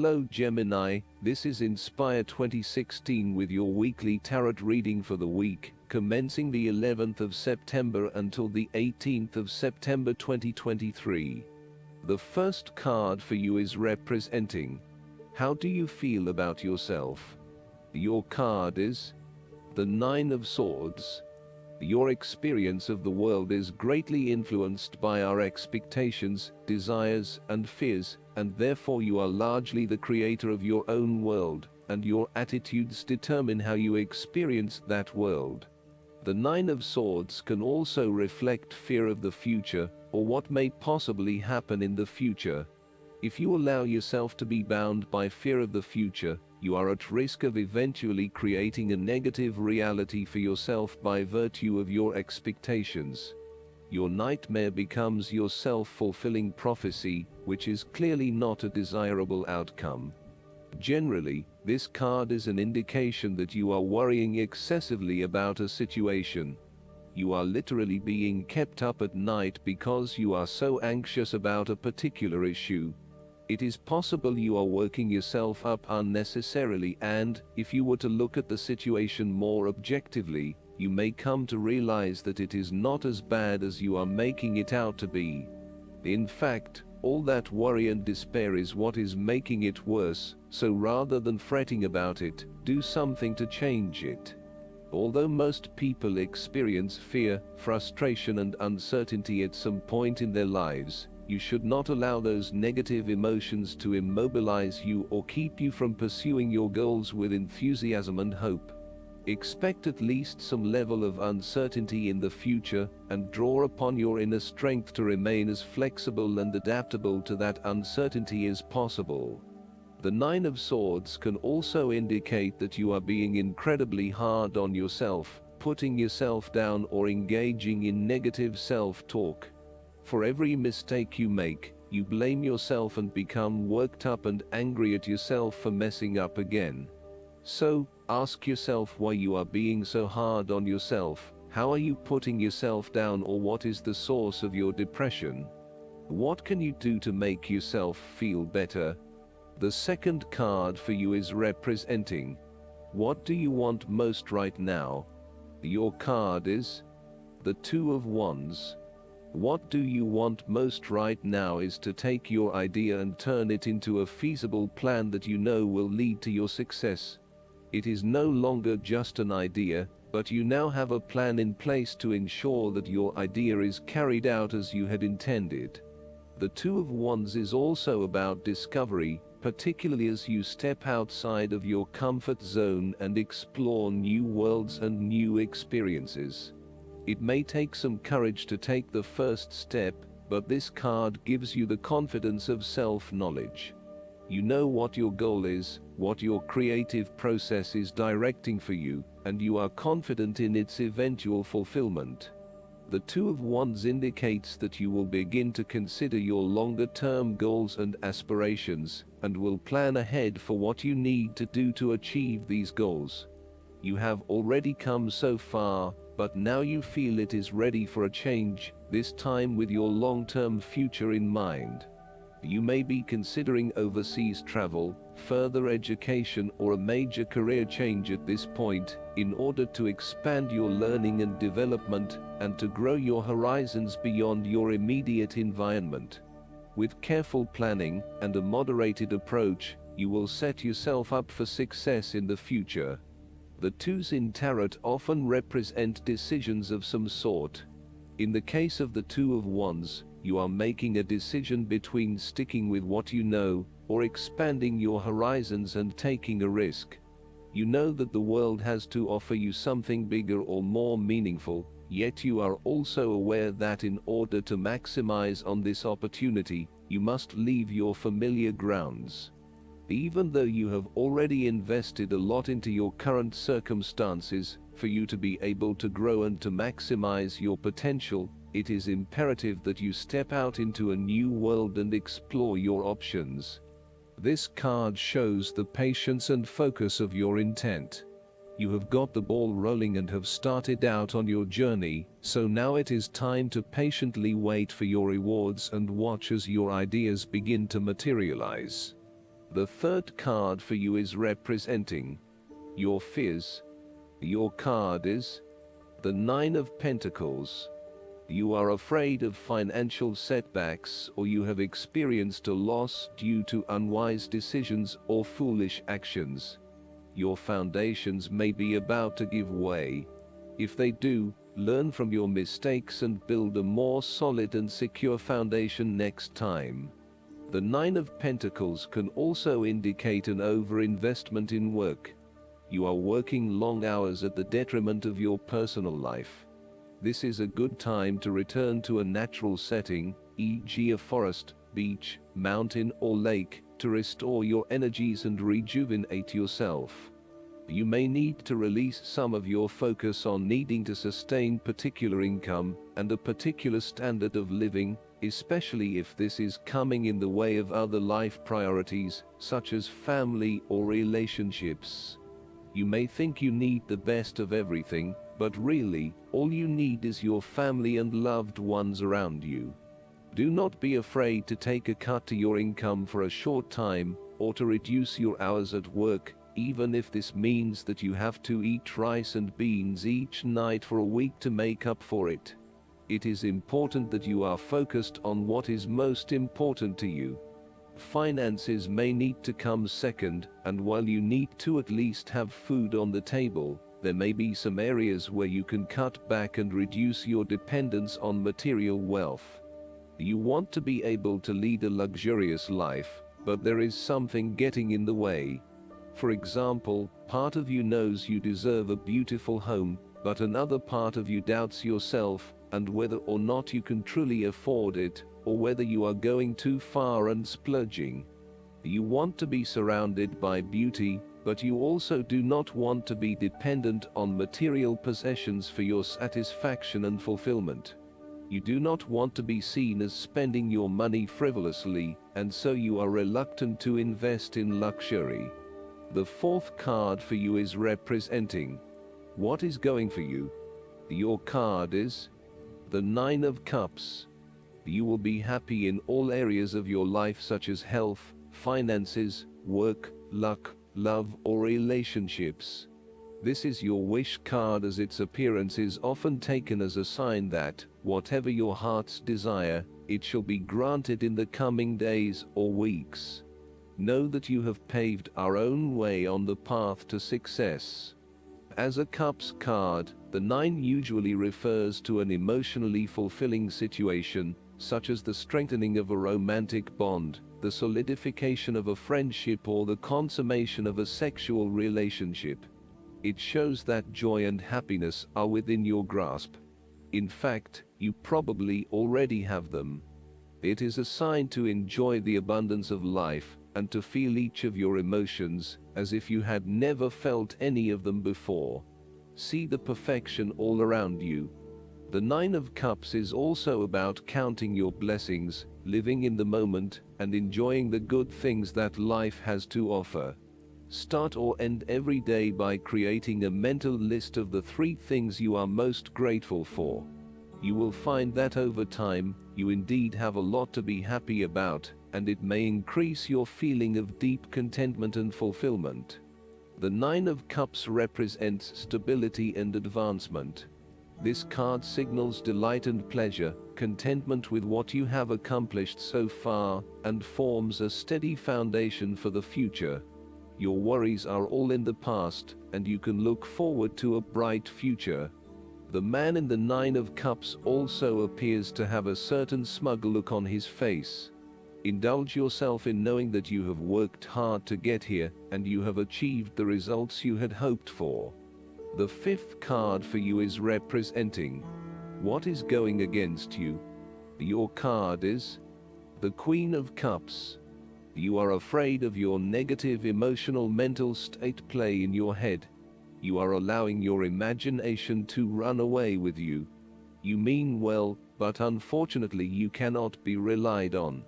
Hello Gemini, this is Inspire 2016 with your weekly tarot reading for the week, commencing the 11th of September until the 18th of September 2023. The first card for you is representing, how do you feel about yourself? Your card is the Nine of Swords. Your experience of the world is greatly influenced by our expectations, desires, and fears, and therefore you are largely the creator of your own world, and your attitudes determine how you experience that world. The Nine of Swords can also reflect fear of the future, or what may possibly happen in the future. If you allow yourself to be bound by fear of the future, you are at risk of eventually creating a negative reality for yourself by virtue of your expectations. Your nightmare becomes your self-fulfilling prophecy, which is clearly not a desirable outcome. Generally, this card is an indication that you are worrying excessively about a situation. You are literally being kept up at night because you are so anxious about a particular issue. It is possible you are working yourself up unnecessarily, and, if you were to look at the situation more objectively, you may come to realize that it is not as bad as you are making it out to be. In fact, all that worry and despair is what is making it worse, so rather than fretting about it, do something to change it. Although most people experience fear, frustration, and uncertainty at some point in their lives, you should not allow those negative emotions to immobilize you or keep you from pursuing your goals with enthusiasm and hope. Expect at least some level of uncertainty in the future, and draw upon your inner strength to remain as flexible and adaptable to that uncertainty as possible. The Nine of Swords can also indicate that you are being incredibly hard on yourself, putting yourself down or engaging in negative self-talk. For every mistake you make, you blame yourself and become worked up and angry at yourself for messing up again. So, ask yourself why you are being so hard on yourself. How are you putting yourself down, or what is the source of your depression? What can you do to make yourself feel better? The second card for you is representing, what do you want most right now? Your card is the Two of Wands. What do you want most right now is to take your idea and turn it into a feasible plan that you know will lead to your success. It is no longer just an idea, but you now have a plan in place to ensure that your idea is carried out as you had intended. The Two of Wands is also about discovery, particularly as you step outside of your comfort zone and explore new worlds and new experiences. It may take some courage to take the first step, but this card gives you the confidence of self-knowledge. You know what your goal is, what your creative process is directing for you, and you are confident in its eventual fulfillment. The Two of Wands indicates that you will begin to consider your longer-term goals and aspirations, and will plan ahead for what you need to do to achieve these goals. You have already come so far, but now you feel it is ready for a change, this time with your long-term future in mind. You may be considering overseas travel, further education, or a major career change at this point, in order to expand your learning and development, and to grow your horizons beyond your immediate environment. With careful planning and a moderated approach, you will set yourself up for success in the future. The twos in tarot often represent decisions of some sort. In the case of the Two of Wands, you are making a decision between sticking with what you know, or expanding your horizons and taking a risk. You know that the world has to offer you something bigger or more meaningful, yet you are also aware that in order to maximize on this opportunity, you must leave your familiar grounds. Even though you have already invested a lot into your current circumstances, for you to be able to grow and to maximize your potential, it is imperative that you step out into a new world and explore your options. This card shows the patience and focus of your intent. You have got the ball rolling and have started out on your journey, so now it is time to patiently wait for your rewards and watch as your ideas begin to materialize. The third card for you is representing your fears. Your card is the Nine of Pentacles. You are afraid of financial setbacks, or you have experienced a loss due to unwise decisions or foolish actions. Your foundations may be about to give way. If they do, learn from your mistakes and build a more solid and secure foundation next time. The Nine of Pentacles can also indicate an overinvestment in work. You are working long hours at the detriment of your personal life. This is a good time to return to a natural setting, e.g. a forest, beach, mountain or lake, to restore your energies and rejuvenate yourself. You may need to release some of your focus on needing to sustain particular income and a particular standard of living, especially if this is coming in the way of other life priorities, such as family or relationships. You may think you need the best of everything, but really, all you need is your family and loved ones around you. Do not be afraid to take a cut to your income for a short time, or to reduce your hours at work, even if this means that you have to eat rice and beans each night for a week to make up for it. It is important that you are focused on what is most important to you. Finances may need to come second, and while you need to at least have food on the table, there may be some areas where you can cut back and reduce your dependence on material wealth. You want to be able to lead a luxurious life, but there is something getting in the way. For example, part of you knows you deserve a beautiful home, but another part of you doubts yourself and whether or not you can truly afford it, or whether you are going too far and splurging. You want to be surrounded by beauty, but you also do not want to be dependent on material possessions for your satisfaction and fulfillment. You do not want to be seen as spending your money frivolously, and so you are reluctant to invest in luxury. The fourth card for you is representing what is going for you. Your card is the Nine of Cups. You will be happy in all areas of your life, such as health, finances, work, luck, love, or relationships. This is your wish card, as its appearance is often taken as a sign that, whatever your heart's desire, it shall be granted in the coming days or weeks. Know that you have paved our own way on the path to success. As a Cups card, the Nine usually refers to an emotionally fulfilling situation, such as the strengthening of a romantic bond, the solidification of a friendship, or the consummation of a sexual relationship. It shows that joy and happiness are within your grasp. In fact, you probably already have them. It is a sign to enjoy the abundance of life, and to feel each of your emotions, as if you had never felt any of them before. See the perfection all around you. The Nine of Cups is also about counting your blessings, living in the moment, and enjoying the good things that life has to offer. Start or end every day by creating a mental list of the 3 things you are most grateful for. You will find that over time, you indeed have a lot to be happy about, and it may increase your feeling of deep contentment and fulfillment. The Nine of Cups represents stability and advancement. This card signals delight and pleasure, contentment with what you have accomplished so far, and forms a steady foundation for the future. Your worries are all in the past, and you can look forward to a bright future. The man in the Nine of Cups also appears to have a certain smug look on his face. Indulge yourself in knowing that you have worked hard to get here, and you have achieved the results you had hoped for. The fifth card for you is representing what is going against you. Your card is the Queen of Cups. You are afraid of your negative emotional mental state play in your head. You are allowing your imagination to run away with you. You mean well, but unfortunately you cannot be relied on.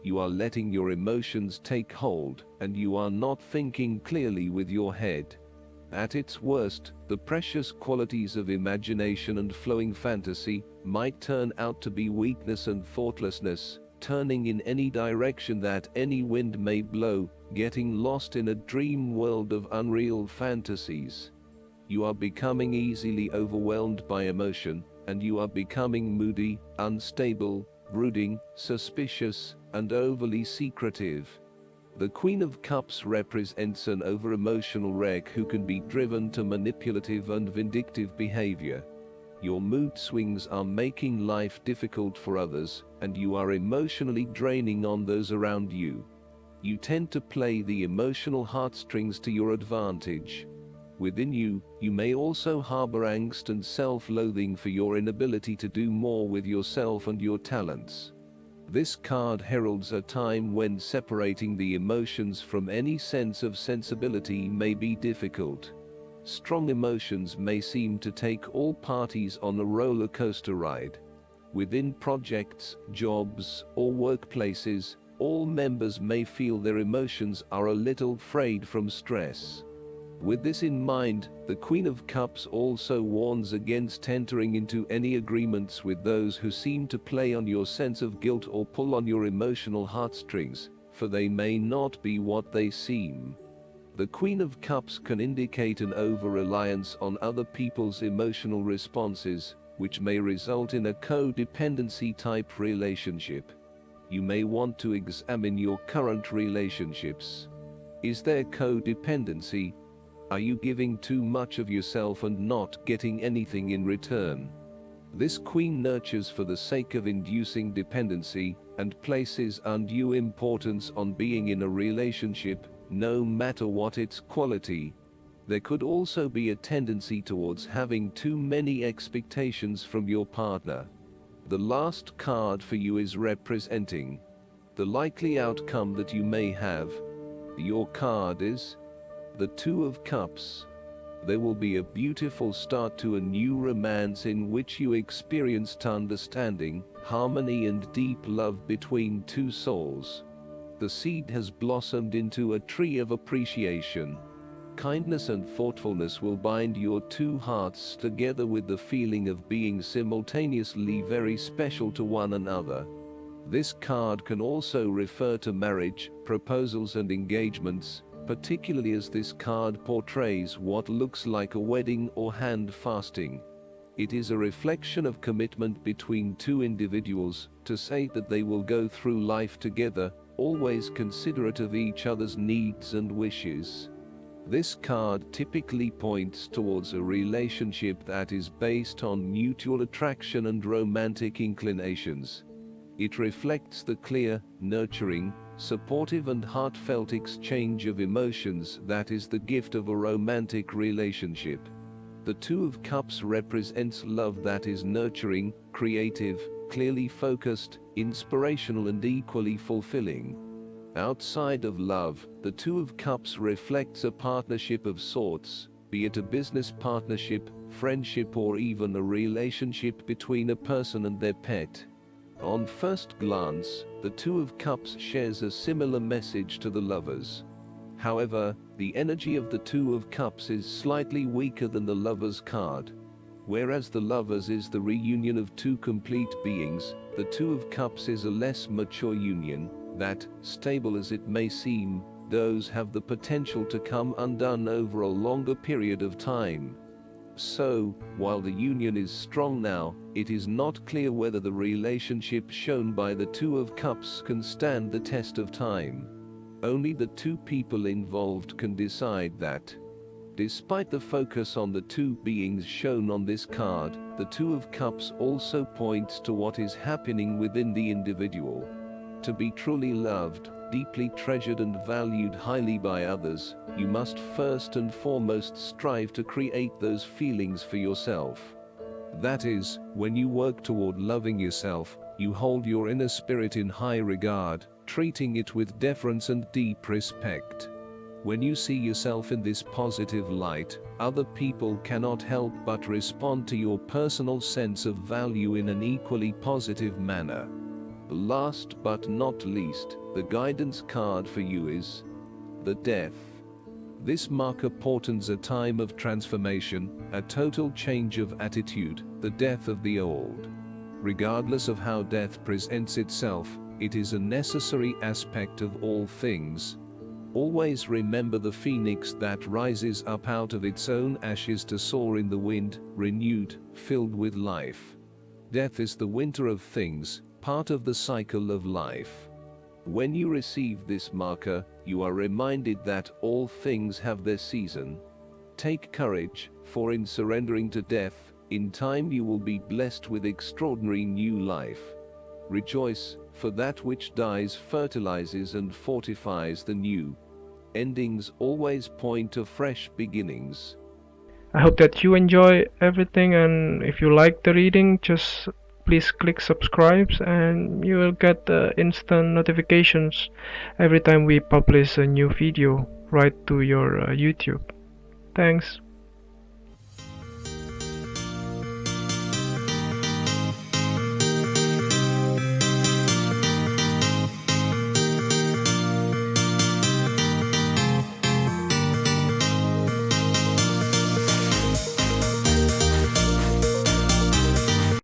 You are letting your emotions take hold, and you are not thinking clearly with your head. At its worst, the precious qualities of imagination and flowing fantasy might turn out to be weakness and thoughtlessness, turning in any direction that any wind may blow, getting lost in a dream world of unreal fantasies. You are becoming easily overwhelmed by emotion, and you are becoming moody, unstable, brooding, suspicious, and overly secretive. The Queen of Cups represents an over-emotional wreck who can be driven to manipulative and vindictive behavior. Your mood swings are making life difficult for others, and you are emotionally draining on those around you. You tend to play the emotional heartstrings to your advantage. Within you, you may also harbor angst and self-loathing for your inability to do more with yourself and your talents. This card heralds a time when separating the emotions from any sense of sensibility may be difficult. Strong emotions may seem to take all parties on a roller coaster ride. Within projects, jobs, or workplaces, all members may feel their emotions are a little frayed from stress. With this in mind, the Queen of Cups also warns against entering into any agreements with those who seem to play on your sense of guilt or pull on your emotional heartstrings, for they may not be what they seem. The Queen of Cups can indicate an over-reliance on other people's emotional responses, which may result in a codependency type relationship. You may want to examine your current relationships. Is there codependency? Are you giving too much of yourself and not getting anything in return? This queen nurtures for the sake of inducing dependency and places undue importance on being in a relationship, no matter what its quality. There could also be a tendency towards having too many expectations from your partner. The last card for you is representing the likely outcome that you may have. Your card is the Two of Cups. There will be a beautiful start to a new romance in which you experienced understanding, harmony and deep love between two souls. The seed has blossomed into a tree of appreciation. Kindness and thoughtfulness will bind your two hearts together with the feeling of being simultaneously very special to one another. This card can also refer to marriage, proposals and engagements, particularly as this card portrays what looks like a wedding or hand fasting. It is a reflection of commitment between two individuals to say that they will go through life together, always considerate of each other's needs and wishes. This card typically points towards a relationship that is based on mutual attraction and romantic inclinations. It reflects the clear, nurturing, supportive and heartfelt exchange of emotions that is the gift of a romantic relationship. The Two of Cups represents love that is nurturing, creative, clearly focused, inspirational and equally fulfilling. Outside of love, the Two of Cups reflects a partnership of sorts, be it a business partnership, friendship or even a relationship between a person and their pet. On first glance, the Two of Cups shares a similar message to the Lovers. However, the energy of the Two of Cups is slightly weaker than the Lovers card. Whereas the Lovers is the reunion of two complete beings, the Two of Cups is a less mature union, that, stable as it may seem, does have the potential to come undone over a longer period of time. So, while the union is strong now, it is not clear whether the relationship shown by the Two of Cups can stand the test of time. Only the two people involved can decide that. Despite the focus on the two beings shown on this card, the Two of Cups also points to what is happening within the individual. To be truly loved, deeply treasured and valued highly by others, you must first and foremost strive to create those feelings for yourself. That is, when you work toward loving yourself, you hold your inner spirit in high regard, treating it with deference and deep respect. When you see yourself in this positive light, other people cannot help but respond to your personal sense of value in an equally positive manner. Last but not least, the guidance card for you is the Death. This marker portends a time of transformation, a total change of attitude, the death of the old. Regardless of how death presents itself, It is a necessary aspect of all things. Always remember the phoenix that rises up out of its own ashes to soar in the wind, renewed, filled with life. Death is the winter of things, part of the cycle of life. When you receive this marker, you are reminded that all things have their season. Take courage, for in surrendering to death, in time you will be blessed with extraordinary new life. Rejoice, for that which dies fertilizes and fortifies the new. Endings always point to fresh beginnings. I hope that you enjoy everything, and if you like the reading, just please click subscribe and you will get instant notifications every time we publish a new video right to your YouTube. Thanks.